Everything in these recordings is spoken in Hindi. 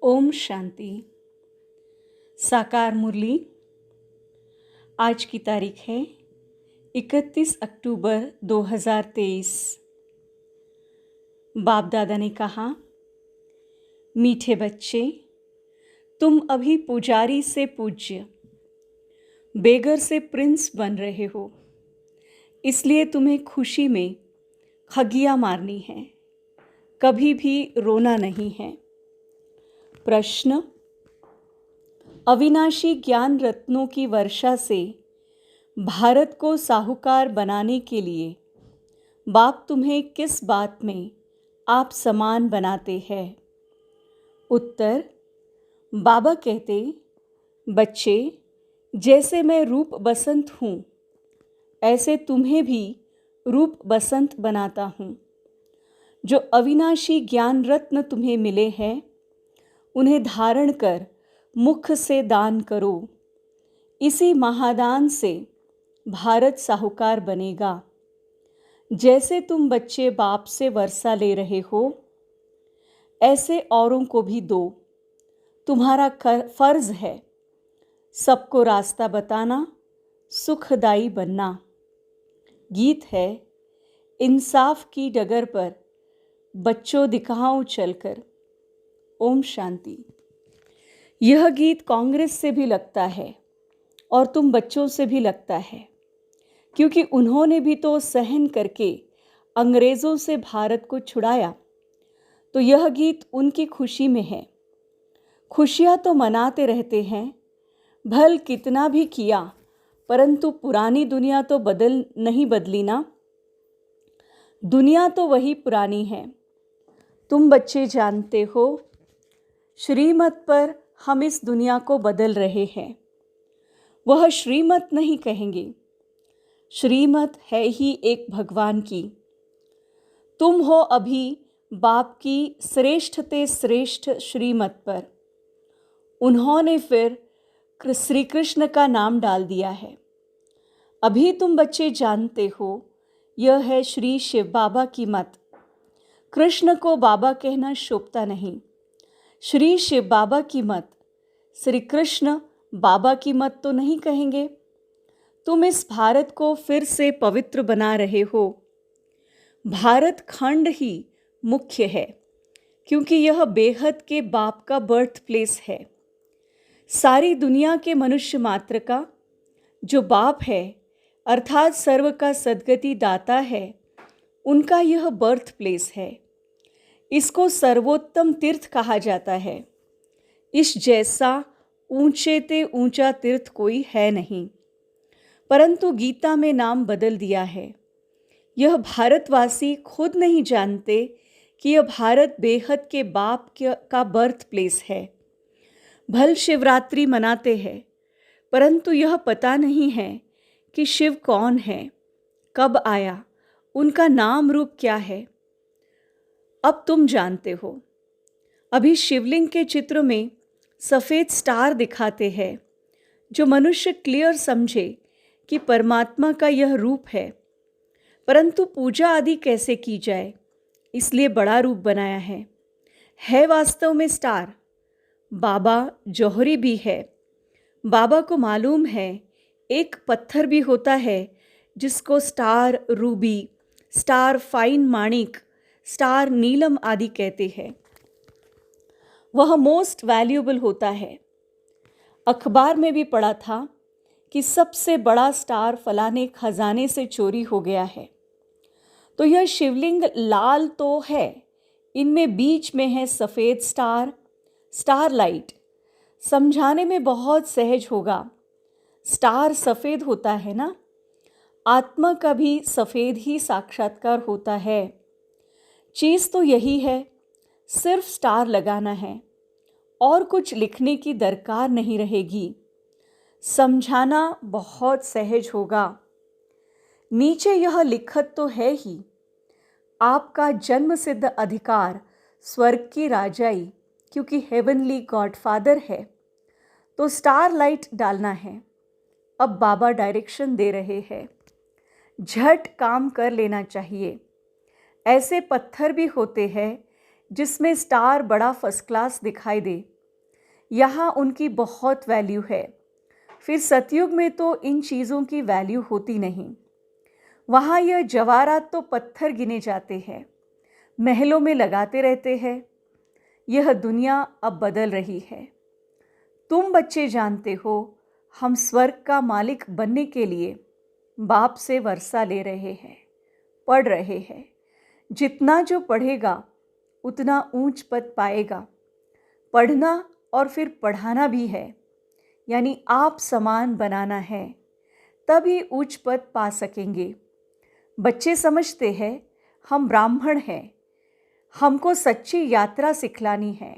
ओम शांति। साकार मुरली। आज की तारीख है 31 अक्टूबर 2023। बाप दादा ने कहा, मीठे बच्चे, तुम अभी पुजारी से पूज्य, बेगर से प्रिंस बन रहे हो, इसलिए तुम्हें खुशी में खगियाँ मारनी है, कभी भी रोना नहीं है। प्रश्न: अविनाशी ज्ञान रत्नों की वर्षा से भारत को साहूकार बनाने के लिए बाप तुम्हें किस बात में आप समान बनाते हैं? उत्तर: बाबा कहते, बच्चे, जैसे मैं रूप बसंत हूँ, ऐसे तुम्हें भी रूप बसंत बनाता हूँ। जो अविनाशी ज्ञान रत्न तुम्हें मिले हैं, उन्हें धारण कर मुख से दान करो। इसी महादान से भारत साहूकार बनेगा। जैसे तुम बच्चे बाप से वर्षा ले रहे हो, ऐसे औरों को भी दो। तुम्हारा फर्ज है सबको रास्ता बताना, सुखदाई बनना। गीत है, इंसाफ की डगर पर बच्चों दिखाओ चलकर। ओम शांति। यह गीत कांग्रेस से भी लगता है और तुम बच्चों से भी लगता है, क्योंकि उन्होंने भी तो सहन करके अंग्रेज़ों से भारत को छुड़ाया। तो यह गीत उनकी खुशी में है। खुशियाँ तो मनाते रहते हैं, भल कितना भी किया, परंतु पुरानी दुनिया तो नहीं बदली ना। दुनिया तो वही पुरानी है। तुम बच्चे जानते हो, श्रीमत पर हम इस दुनिया को बदल रहे हैं। वह श्रीमत नहीं कहेंगे, श्रीमत है ही एक भगवान की। तुम हो अभी बाप की श्रेष्ठते श्रेष्ठ श्रीमत पर। उन्होंने फिर श्री कृष्ण का नाम डाल दिया है। अभी तुम बच्चे जानते हो, यह है श्री शिव बाबा की मत। कृष्ण को बाबा कहना शोभता नहीं। श्री शिव बाबा की मत, श्री कृष्ण बाबा की मत तो नहीं कहेंगे। तुम इस भारत को फिर से पवित्र बना रहे हो। भारत खंड ही मुख्य है, क्योंकि यह बेहद के बाप का बर्थ प्लेस है। सारी दुनिया के मनुष्य मात्र का जो बाप है, अर्थात सर्व का सद्गति दाता है, उनका यह बर्थ प्लेस है। इसको सर्वोत्तम तीर्थ कहा जाता है। इस जैसा ऊंचे ते ऊंचा तीर्थ कोई है नहीं, परंतु गीता में नाम बदल दिया है। यह भारतवासी खुद नहीं जानते कि यह भारत बेहद के बाप का बर्थ प्लेस है। भल शिवरात्रि मनाते हैं, परंतु यह पता नहीं है कि शिव कौन है, कब आया, उनका नाम रूप क्या है। अब तुम जानते हो। अभी शिवलिंग के चित्र में सफ़ेद स्टार दिखाते हैं, जो मनुष्य क्लियर समझे कि परमात्मा का यह रूप है। परंतु पूजा आदि कैसे की जाए, इसलिए बड़ा रूप बनाया है वास्तव में स्टार। बाबा जौहरी भी है। बाबा को मालूम है एक पत्थर भी होता है जिसको स्टार रूबी, स्टार फाइन माणिक, स्टार नीलम आदि कहते हैं। वह मोस्ट वैल्यूएबल होता है। अखबार में भी पढ़ा था कि सबसे बड़ा स्टार फलाने खजाने से चोरी हो गया है। तो यह शिवलिंग लाल तो है, इनमें बीच में है सफ़ेद स्टार, स्टार लाइट। समझाने में बहुत सहज होगा। स्टार सफ़ेद होता है ना, आत्मा का भी सफ़ेद ही साक्षात्कार होता है। चीज़ तो यही है, सिर्फ स्टार लगाना है और कुछ लिखने की दरकार नहीं रहेगी। समझाना बहुत सहज होगा। नीचे यह लिखत तो है ही, आपका जन्म सिद्ध अधिकार स्वर्ग की राजाई, क्योंकि हेवनली गॉडफादर है। तो स्टार लाइट डालना है। अब बाबा डायरेक्शन दे रहे हैं, झट काम कर लेना चाहिए। ऐसे पत्थर भी होते हैं जिसमें स्टार बड़ा फर्स्ट क्लास दिखाई दे, यहाँ उनकी बहुत वैल्यू है। फिर सतयुग में तो इन चीज़ों की वैल्यू होती नहीं। वहाँ यह जवाहरात तो पत्थर गिने जाते हैं, महलों में लगाते रहते हैं। यह दुनिया अब बदल रही है। तुम बच्चे जानते हो, हम स्वर्ग का मालिक बनने के लिए बाप से वर्षा ले रहे हैं, पढ़ रहे हैं। जितना जो पढ़ेगा उतना ऊंच पद पाएगा। पढ़ना और फिर पढ़ाना भी है, यानी आप समान बनाना है, तभी उच्च पद पा सकेंगे। बच्चे समझते हैं हम ब्राह्मण हैं, हमको सच्ची यात्रा सिखलानी है,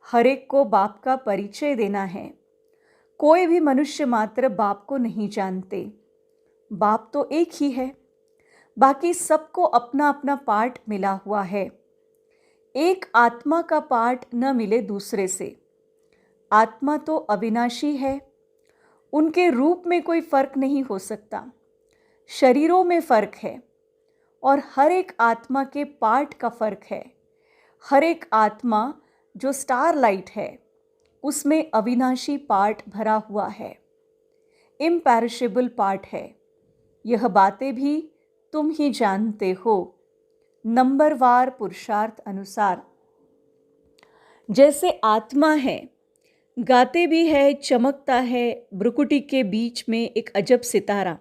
हर एक को बाप का परिचय देना है। कोई भी मनुष्य मात्र बाप को नहीं जानते। बाप तो एक ही है, बाकी सबको अपना अपना पार्ट मिला हुआ है। एक आत्मा का पार्ट न मिले दूसरे से। आत्मा तो अविनाशी है, उनके रूप में कोई फर्क नहीं हो सकता। शरीरों में फर्क है और हर एक आत्मा के पार्ट का फर्क है। हर एक आत्मा जो स्टार लाइट है उसमें अविनाशी पार्ट भरा हुआ है, इम्पैरिशेबल पार्ट है। यह बातें भी तुम ही जानते हो, नंबरवार पुरुषार्थ अनुसार। जैसे आत्मा है, गाते भी है, चमकता है, भ्रुकुटी के बीच में एक अजब सितारा।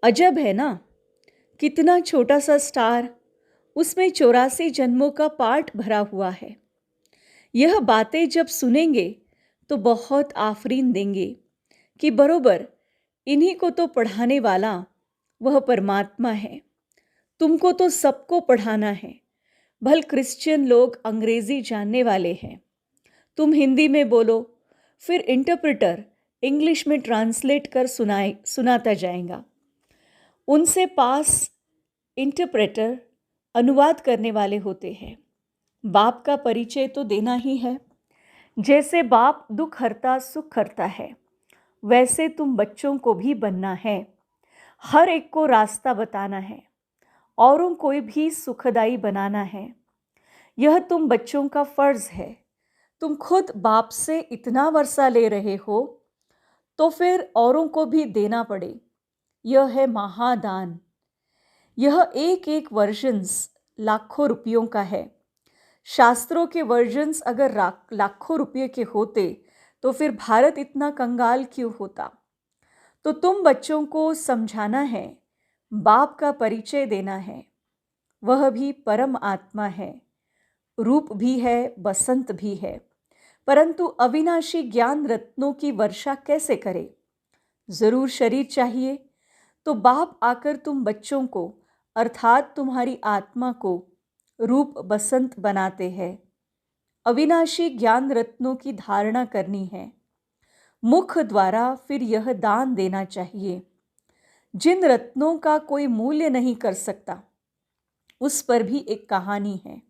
अजब है ना, कितना छोटा सा स्टार, उसमें 84 जन्मों का पार्ट भरा हुआ है। यह बातें जब सुनेंगे तो बहुत आफरीन देंगे कि बरोबर इन्हीं को तो पढ़ाने वाला वह परमात्मा है। तुमको तो सबको पढ़ाना है। भल क्रिश्चियन लोग अंग्रेजी जानने वाले हैं, तुम हिंदी में बोलो, फिर इंटरप्रेटर इंग्लिश में ट्रांसलेट कर सुनाता जाएगा। उनसे पास इंटरप्रेटर अनुवाद करने वाले होते हैं। बाप का परिचय तो देना ही है। जैसे बाप दुख हरता सुख हरता है, वैसे तुम बच्चों को भी बनना है। हर एक को रास्ता बताना है, औरों को भी सुखदाई बनाना है। यह तुम बच्चों का फर्ज है। तुम खुद बाप से इतना वर्षा ले रहे हो तो फिर औरों को भी देना पड़े। यह है महादान। यह एक एक वर्जन्स लाखों रुपयों का है। शास्त्रों के वर्जन्स अगर लाखों रुपये के होते तो फिर भारत इतना कंगाल क्यों होता। तो तुम बच्चों को समझाना है, बाप का परिचय देना है। वह भी परम आत्मा है, रूप भी है, बसंत भी है, परंतु अविनाशी ज्ञान रत्नों की वर्षा कैसे करे। जरूर शरीर चाहिए। तो बाप आकर तुम बच्चों को अर्थात तुम्हारी आत्मा को रूप बसंत बनाते हैं। अविनाशी ज्ञान रत्नों की धारणा करनी है। मुख द्वारा फिर यह दान देना चाहिए। जिन रत्नों का कोई मूल्य नहीं कर सकता, उस पर भी एक कहानी है,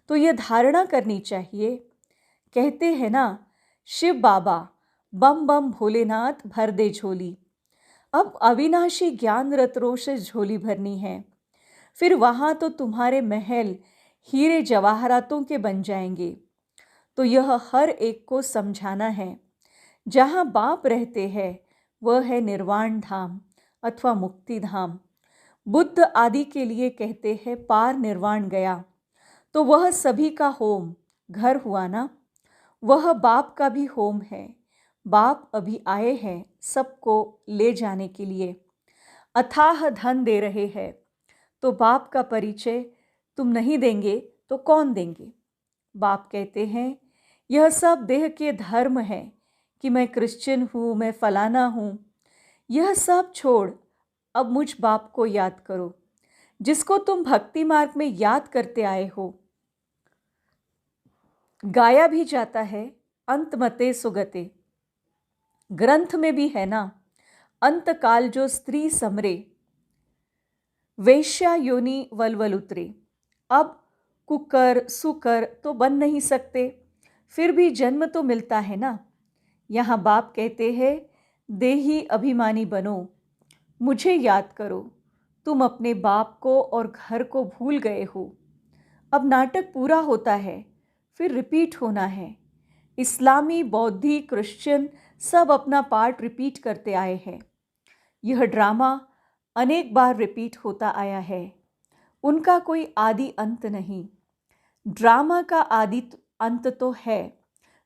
तो यह धारणा करनी चाहिए। कहते हैं ना, शिव बाबा बम बम भोलेनाथ भर दे झोली। अब अविनाशी ज्ञान रत्नों से झोली भरनी है। फिर वहाँ तो तुम्हारे महल हीरे जवाहरातों के बन जाएंगे। तो यह हर एक को समझाना है। जहाँ बाप रहते हैं वह है निर्वाण धाम अथवा मुक्ति धाम। बुद्ध आदि के लिए कहते हैं पार निर्वाण गया, तो वह सभी का होम घर हुआ ना। वह बाप का भी होम है। बाप अभी आए हैं सबको ले जाने के लिए, अथाह धन दे रहे हैं। तो बाप का परिचय तुम नहीं देंगे तो कौन देंगे। बाप कहते हैं यह सब देह के धर्म है कि मैं क्रिश्चियन हूँ, मैं फलाना हूँ। यह सब छोड़ अब मुझ बाप को याद करो, जिसको तुम भक्ति मार्ग में याद करते आए हो। गाया भी जाता है अंतमते सुगते, ग्रंथ में भी है ना, अंत काल जो स्त्री समरे वेश्या योनि वलवल उतरे। अब कुकर सुकर तो बन नहीं सकते, फिर भी जन्म तो मिलता है ना। यहाँ बाप कहते हैं देही अभिमानी बनो, मुझे याद करो। तुम अपने बाप को और घर को भूल गए हो। अब नाटक पूरा होता है, फिर रिपीट होना है। इस्लामी, बौद्धि, क्रिश्चियन सब अपना पार्ट रिपीट करते आए हैं। यह ड्रामा अनेक बार रिपीट होता आया है। उनका कोई आदि अंत नहीं। ड्रामा का आदि अंत तो है,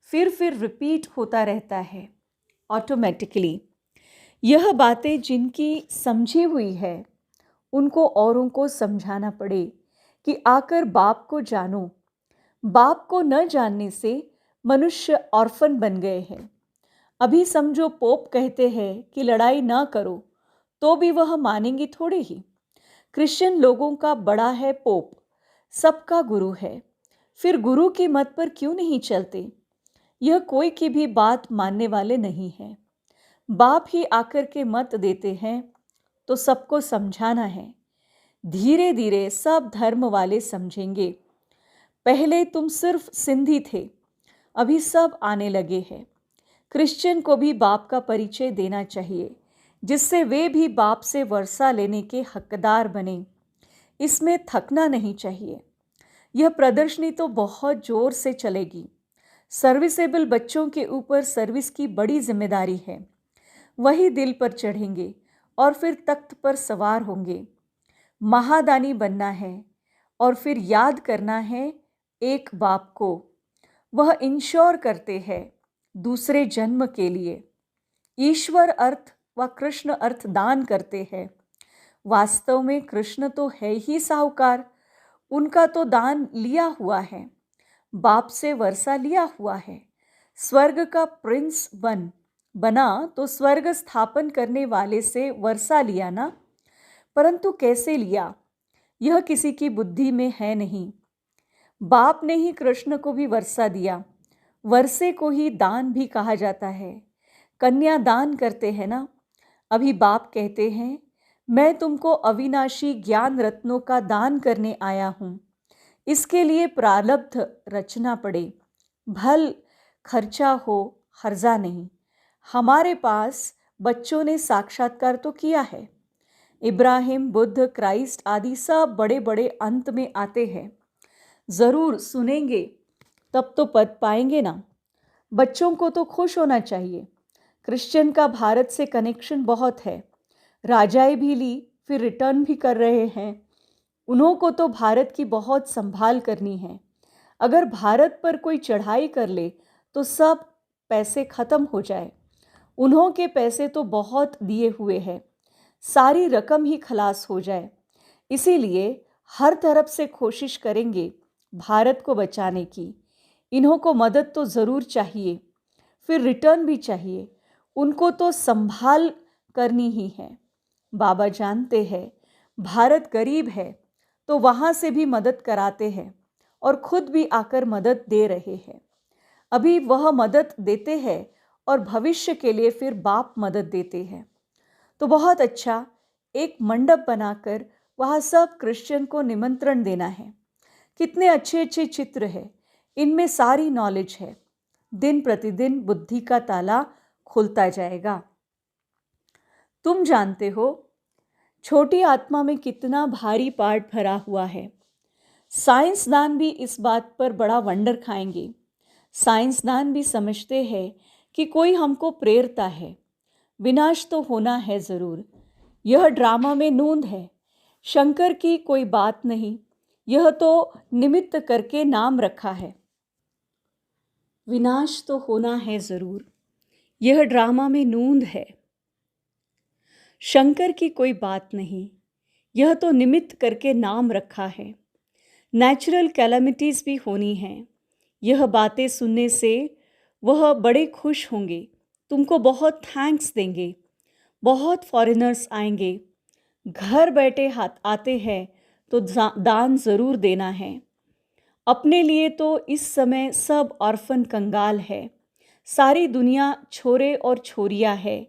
फिर रिपीट होता रहता है ऑटोमेटिकली। यह बातें जिनकी समझी हुई है उनको औरों को समझाना पड़े कि आकर बाप को जानो। बाप को न जानने से मनुष्य ऑर्फन बन गए हैं। अभी समझो पोप कहते हैं कि लड़ाई ना करो, तो भी वह मानेंगे थोड़े ही। क्रिश्चियन लोगों का बड़ा है पोप, सबका गुरु है, फिर गुरु की मत पर क्यों नहीं चलते? यह कोई की भी बात मानने वाले नहीं हैं। बाप ही आकर के मत देते हैं तो सबको समझाना है। धीरे धीरे सब धर्म वाले समझेंगे। पहले तुम सिर्फ सिंधी थे, अभी सब आने लगे हैं। क्रिश्चियन को भी बाप का परिचय देना चाहिए, जिससे वे भी बाप से वर्षा लेने के हकदार बने। इसमें थकना नहीं चाहिए। यह प्रदर्शनी तो बहुत जोर से चलेगी। सर्विसेबल बच्चों के ऊपर सर्विस की बड़ी जिम्मेदारी है। वही दिल पर चढ़ेंगे और फिर तख्त पर सवार होंगे। महादानी बनना है और फिर याद करना है एक बाप को। वह इंश्योर करते हैं दूसरे जन्म के लिए। ईश्वर अर्थ व कृष्ण अर्थ दान करते हैं। वास्तव में कृष्ण तो है ही साहूकार, उनका तो दान लिया हुआ है, बाप से वर्षा लिया हुआ है। स्वर्ग का प्रिंस बना तो स्वर्ग स्थापन करने वाले से वर्षा लिया ना, परंतु कैसे लिया यह किसी की बुद्धि में है नहीं। बाप ने ही कृष्ण को भी वर्षा दिया। वर्षे को ही दान भी कहा जाता है। कन्या दान करते हैं ना। अभी बाप कहते हैं मैं तुमको अविनाशी ज्ञान रत्नों का दान करने आया हूँ। इसके लिए प्रारब्ध रचना पड़े, भल खर्चा हो हर्जा नहीं। हमारे पास बच्चों ने साक्षात्कार तो किया है। इब्राहिम, बुद्ध, क्राइस्ट आदि सब बड़े बड़े अंत में आते हैं। ज़रूर सुनेंगे तब तो पद पाएंगे ना। बच्चों को तो खुश होना चाहिए। क्रिश्चियन का भारत से कनेक्शन बहुत है। राजाएं भी ली, फिर रिटर्न भी कर रहे हैं। उन्हों को तो भारत की बहुत संभाल करनी है। अगर भारत पर कोई चढ़ाई कर ले तो सब पैसे खत्म हो जाए। उन्हों के पैसे तो बहुत दिए हुए हैं, सारी रकम ही खलास हो जाए। इसीलिए हर तरफ से कोशिश करेंगे भारत को बचाने की। इन्हों को मदद तो ज़रूर चाहिए, फिर रिटर्न भी चाहिए। उनको तो संभाल करनी ही है। बाबा जानते हैं भारत गरीब है, तो वहाँ से भी मदद कराते हैं और खुद भी आकर मदद दे रहे हैं। अभी वह मदद देते हैं और भविष्य के लिए फिर बाप मदद देते हैं। तो बहुत अच्छा एक मंडप बनाकर वहाँ सब क्रिश्चियन को निमंत्रण देना है। कितने अच्छे अच्छे चित्र है, इनमें सारी नॉलेज है। दिन प्रतिदिन बुद्धि का ताला खुलता जाएगा। तुम जानते हो छोटी आत्मा में कितना भारी पार्ट भरा हुआ है। साइंसदान भी इस बात पर बड़ा वंडर खाएंगे। साइंसदान भी समझते हैं कि कोई हमको प्रेरता है। विनाश तो होना है ज़रूर। यह ड्रामा में नूंद है। शंकर की कोई बात नहीं, यह तो निमित्त करके नाम रखा है। विनाश तो होना है ज़रूर, यह ड्रामा में नूंद है। शंकर की कोई बात नहीं, यह तो निमित्त करके नाम रखा है। नेचुरल कैलेमिटीज़ भी होनी हैं। यह बातें सुनने से वह बड़े खुश होंगे, तुमको बहुत थैंक्स देंगे। बहुत फॉरेनर्स आएंगे, घर बैठे हाथ आते हैं तो दान ज़रूर देना है। अपने लिए तो इस समय सब ऑर्फन कंगाल है। सारी दुनिया छोरे और छोरियाँ है,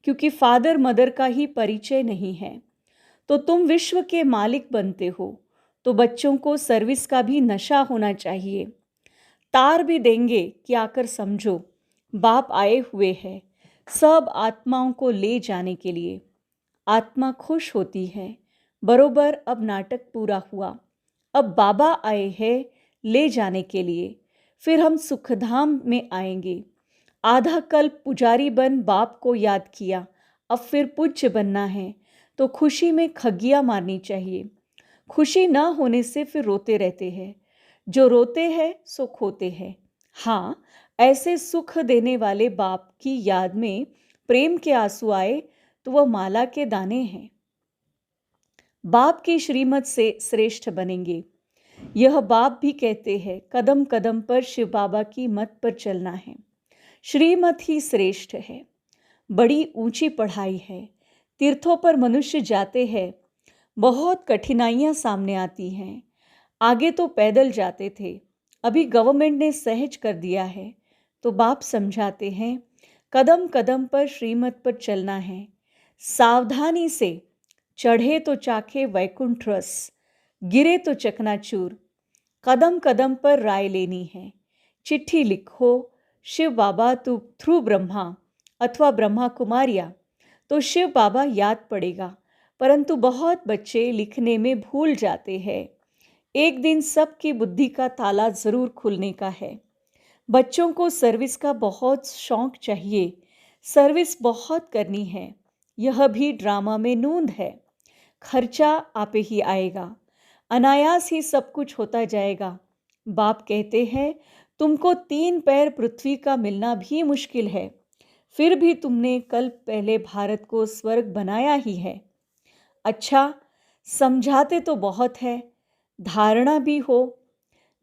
क्योंकि फादर मदर का ही परिचय नहीं है। तो तुम विश्व के मालिक बनते हो, तो बच्चों को सर्विस का भी नशा होना चाहिए। तार भी देंगे कि आकर समझो, बाप आए हुए हैं सब आत्माओं को ले जाने के लिए। आत्मा खुश होती है। बरोबर अब नाटक पूरा हुआ। अब बाबा आए हैं ले जाने के लिए। फिर हम सुखधाम में आएंगे। आधा कल्प पुजारी बन बाप को याद किया, अब फिर पूज्य बनना है तो खुशी में खगिया मारनी चाहिए। खुशी ना होने से फिर रोते रहते हैं। जो रोते हैं सो खोते हैं। हाँ, ऐसे सुख देने वाले बाप की याद में प्रेम के आंसू आए तो वह माला के दाने हैं। बाप की श्रीमत से श्रेष्ठ बनेंगे। यह बाप भी कहते हैं, कदम कदम पर शिव बाबा की मत पर चलना है। श्रीमत ही श्रेष्ठ है। बड़ी ऊंची पढ़ाई है। तीर्थों पर मनुष्य जाते हैं, बहुत कठिनाइयां सामने आती हैं। आगे तो पैदल जाते थे, अभी गवर्नमेंट ने सहज कर दिया है। तो बाप समझाते हैं, कदम कदम पर श्रीमत पर चलना है। सावधानी से चढ़े तो चाखे वैकुंठ रस, गिरे तो चकनाचूर। कदम कदम पर राय लेनी है। चिट्ठी लिखो, शिव बाबा तू थ्रू ब्रह्मा अथवा ब्रह्मा कुमारिया, तो शिव बाबा याद पड़ेगा। परंतु बहुत बच्चे लिखने में भूल जाते हैं। एक दिन सबकी बुद्धि का ताला जरूर खुलने का है। बच्चों को सर्विस का बहुत शौक चाहिए। सर्विस बहुत करनी है। यह भी ड्रामा में नूंद है। खर्चा आपे ही आएगा, अनायास ही सब कुछ होता जाएगा। बाप कहते हैं, तुमको 3 पैर पृथ्वी का मिलना भी मुश्किल है, फिर भी तुमने कल पहले भारत को स्वर्ग बनाया ही है। अच्छा, समझाते तो बहुत है, धारणा भी हो।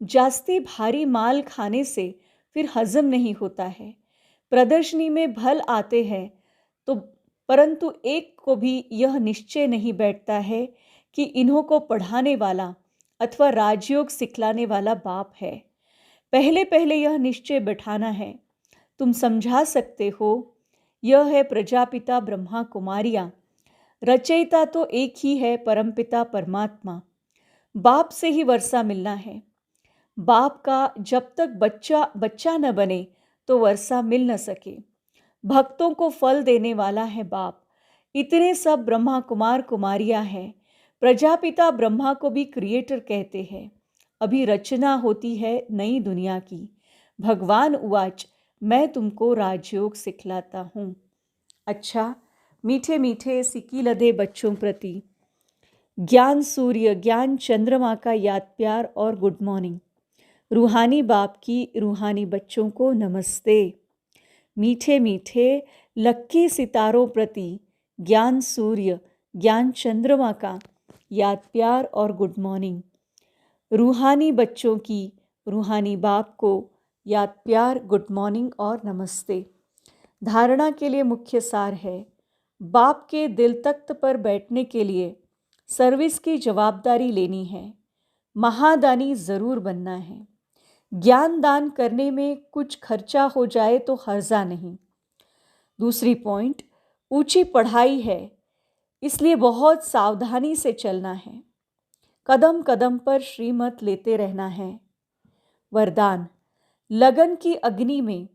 जास्ती भारी माल खाने से फिर हजम नहीं होता है। प्रदर्शनी में भल आते हैं तो, परंतु एक को भी यह निश्चय नहीं बैठता है कि इन्हों को पढ़ाने वाला अथवा राजयोग सिखलाने वाला बाप है। पहले पहले यह निश्चय बैठाना है। तुम समझा सकते हो, यह है प्रजापिता ब्रह्मा कुमारियाँ। रचयिता तो एक ही है, परमपिता परमात्मा। बाप से ही वर्षा मिलना है। बाप का जब तक बच्चा न बने तो वर्षा मिल न सके। भक्तों को फल देने वाला है बाप। इतने सब ब्रह्मा कुमार कुमारियाँ हैं। प्रजापिता ब्रह्मा को भी क्रिएटर कहते हैं। अभी रचना होती है नई दुनिया की। भगवान उवाच, मैं तुमको राजयोग सिखलाता हूँ। अच्छा, मीठे मीठे सिक्की लदे बच्चों प्रति ज्ञान सूर्य ज्ञान चंद्रमा का याद प्यार और गुड मॉर्निंग। रूहानी बाप की रूहानी बच्चों को नमस्ते। मीठे मीठे लक्की सितारों प्रति ज्ञान सूर्य ज्ञान चंद्रमा का याद प्यार और गुड मॉर्निंग। रूहानी बच्चों की रूहानी बाप को याद प्यार गुड मॉर्निंग और नमस्ते। धारणा के लिए मुख्य सार है, बाप के दिल तख्त पर बैठने के लिए सर्विस की जवाबदारी लेनी है। महादानी ज़रूर बनना है। ज्ञान दान करने में कुछ खर्चा हो जाए तो हर्जा नहीं। दूसरी पॉइंट, ऊंची पढ़ाई है, इसलिए बहुत सावधानी से चलना है। कदम कदम पर श्रीमत लेते रहना है। वरदान, लगन की अग्नि में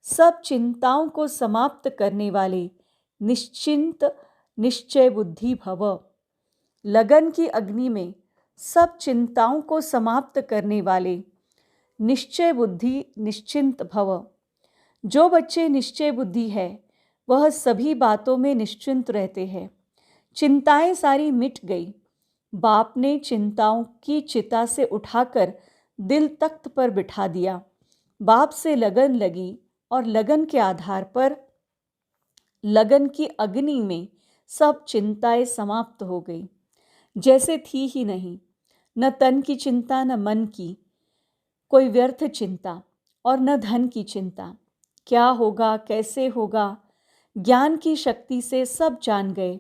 सब चिंताओं को समाप्त करने वाले निश्चिंत निश्चय बुद्धि भव। लगन की अग्नि में सब चिंताओं को समाप्त करने वाले निश्चय बुद्धि निश्चिंत भव। जो बच्चे निश्चय बुद्धि है वह सभी बातों में निश्चिंत रहते हैं। चिंताएं सारी मिट गई। बाप ने चिंताओं की चिता से उठाकर दिल तख्त पर बिठा दिया। बाप से लगन लगी और लगन के आधार पर लगन की अग्नि में सब चिंताएं समाप्त हो गई, जैसे थी ही नहीं। न तन की चिंता, न मन की कोई व्यर्थ चिंता, और न धन की चिंता। क्या होगा, कैसे होगा, ज्ञान की शक्ति से सब जान गए।